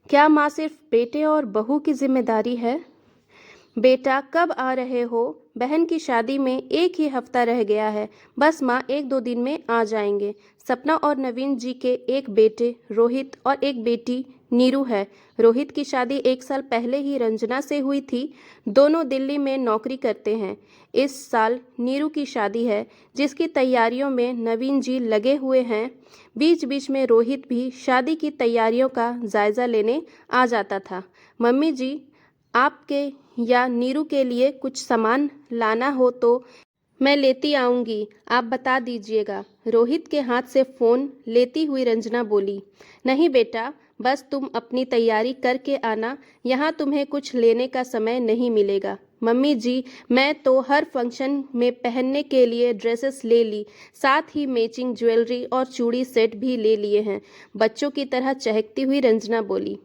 क्या माँ सिर्फ बेटे और बहू की जिम्मेदारी है? बेटा कब आ रहे हो? बहन की शादी में एक ही हफ्ता रह गया है। बस माँ, 1-2 दिन में आ जाएंगे। सपना और नवीन जी के एक बेटे रोहित और एक बेटी नीरू है। रोहित की शादी 1 साल पहले ही रंजना से हुई थी। दोनों दिल्ली में नौकरी करते हैं। इस साल नीरू की शादी है, जिसकी तैयारियों में नवीन जी लगे हुए हैं। बीच बीच में रोहित भी शादी की तैयारियों का जायजा लेने आ जाता था। मम्मी जी, आपके या नीरू के लिए कुछ सामान लाना हो तो मैं लेती आऊंगी, आप बता दीजिएगा। रोहित के हाथ से फ़ोन लेती हुई रंजना बोली। नहीं बेटा, बस तुम अपनी तैयारी करके आना, यहाँ तुम्हें कुछ लेने का समय नहीं मिलेगा। मम्मी जी, मैं तो हर फंक्शन में पहनने के लिए ड्रेसेस ले ली, साथ ही मैचिंग ज्वेलरी और चूड़ी सेट भी ले लिए हैं, बच्चों की तरह चहकती हुई रंजना बोली।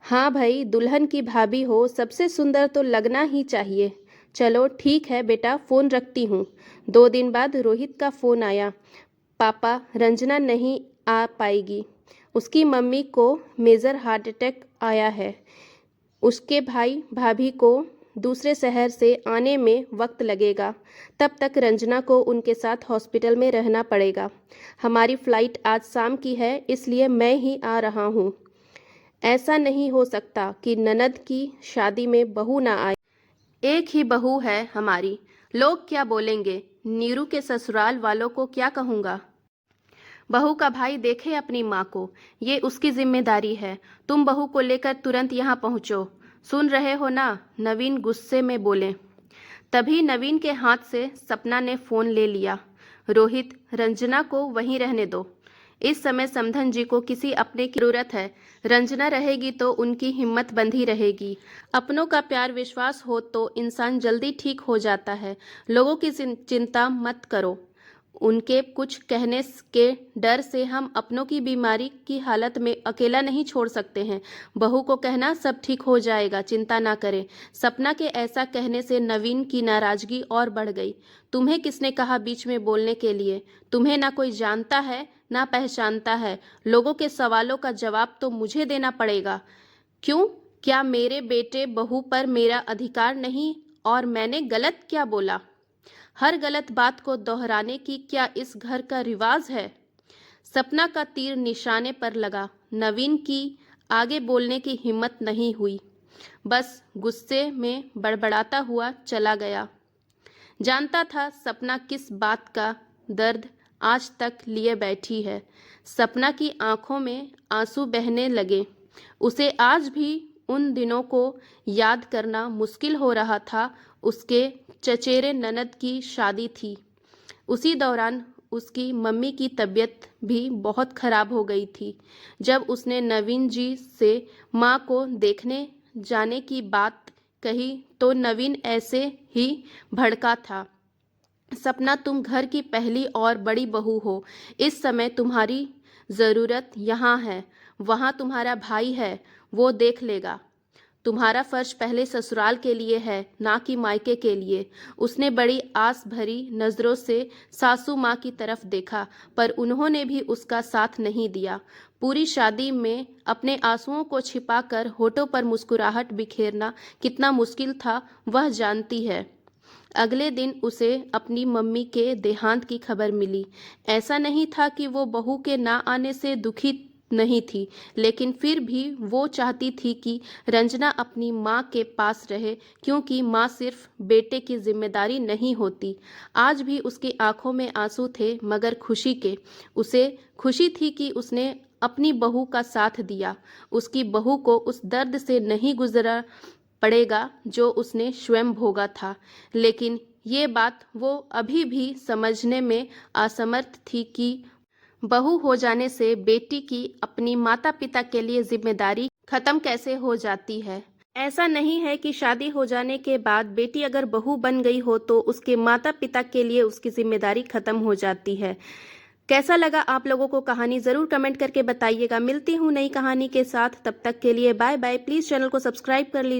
हाँ भाई, दुल्हन की भाभी हो, सबसे सुंदर तो लगना ही चाहिए। चलो ठीक है बेटा, फ़ोन रखती हूँ। 2 दिन बाद रोहित का फ़ोन आया। पापा, रंजना नहीं आ पाएगी। उसकी मम्मी को मेजर हार्ट अटैक आया है। उसके भाई भाभी को दूसरे शहर से आने में वक्त लगेगा। तब तक रंजना को उनके साथ हॉस्पिटल में रहना पड़ेगा। हमारी फ़्लाइट आज शाम की है, इसलिए मैं ही आ रहा हूँ। ऐसा नहीं हो सकता कि ननद की शादी में बहू ना आए। एक ही बहू है हमारी, लोग क्या बोलेंगे? नीरू के ससुराल वालों को क्या कहूँगा? बहू का भाई देखे अपनी माँ को, ये उसकी जिम्मेदारी है। तुम बहू को लेकर तुरंत यहाँ पहुँचो। सुन रहे हो ना? नवीन गुस्से में बोले। तभी नवीन के हाथ से सपना ने फ़ोन ले लिया। रोहित, रंजना को वहीं रहने दो। इस समय समधन जी को किसी अपने की जरूरत है। रंजना रहेगी तो उनकी हिम्मत बंधी रहेगी। अपनों का प्यार विश्वास हो तो इंसान जल्दी ठीक हो जाता है। लोगों की चिंता मत करो। उनके कुछ कहने के डर से हम अपनों की बीमारी की हालत में अकेला नहीं छोड़ सकते हैं। बहू को कहना सब ठीक हो जाएगा, चिंता ना करें। सपना के ऐसा कहने से नवीन की नाराजगी और बढ़ गई। तुम्हें किसने कहा बीच में बोलने के लिए? तुम्हें ना कोई जानता है ना पहचानता है। लोगों के सवालों का जवाब तो मुझे देना पड़ेगा। क्यों? क्या मेरे बेटे बहू पर मेरा अधिकार नहीं? और मैंने गलत क्या बोला? हर गलत बात को दोहराने की क्या इस घर का रिवाज है? सपना का तीर निशाने पर लगा। नवीन की आगे बोलने की हिम्मत नहीं हुई, बस गुस्से में बड़बड़ाता हुआ चला गया। जानता था सपना किस बात का दर्द आज तक लिए बैठी है। सपना की आंखों में आंसू बहने लगे। उसे आज भी उन दिनों को याद करना मुश्किल हो रहा था। उसके चचेरे ननद की शादी थी। उसी दौरान उसकी मम्मी की तबीयत भी बहुत खराब हो गई थी। जब उसने नवीन जी से माँ को देखने जाने की बात कही तो नवीन ऐसे ही भड़का था। सपना, तुम घर की पहली और बड़ी बहू हो। इस समय तुम्हारी ज़रूरत यहाँ है। वहाँ तुम्हारा भाई है, वो देख लेगा। तुम्हारा फर्ज पहले ससुराल के लिए है, ना कि मायके के लिए। उसने बड़ी आस भरी नज़रों से सासू माँ की तरफ देखा, पर उन्होंने भी उसका साथ नहीं दिया। पूरी शादी में अपने आंसुओं को छिपाकर होठों पर मुस्कुराहट बिखेरना कितना मुश्किल था, वह जानती है। अगले दिन उसे अपनी मम्मी के देहांत की खबर मिली। ऐसा नहीं था कि वो बहू के ना आने से दुखी नहीं थी, लेकिन फिर भी वो चाहती थी कि रंजना अपनी माँ के पास रहे, क्योंकि माँ सिर्फ बेटे की जिम्मेदारी नहीं होती। आज भी उसकी आंखों में आंसू थे, मगर खुशी के। उसे खुशी थी कि उसने अपनी बहू का साथ दिया। उसकी बहू को उस दर्द से नहीं गुजरा पड़ेगा जो उसने स्वयं भोगा था। लेकिन ये बात वो अभी भी समझने में असमर्थ थी कि बहू हो जाने से बेटी की अपनी माता पिता के लिए जिम्मेदारी खत्म कैसे हो जाती है। ऐसा नहीं है कि शादी हो जाने के बाद बेटी अगर बहू बन गई हो तो उसके माता पिता के लिए उसकी जिम्मेदारी खत्म हो जाती है। कैसा लगा आप लोगों को कहानी? ज़रूर कमेंट करके बताइएगा। मिलती हूँ नई कहानी के साथ, तब तक के लिए बाय बाय। प्लीज़ चैनल को सब्सक्राइब कर लीजिए।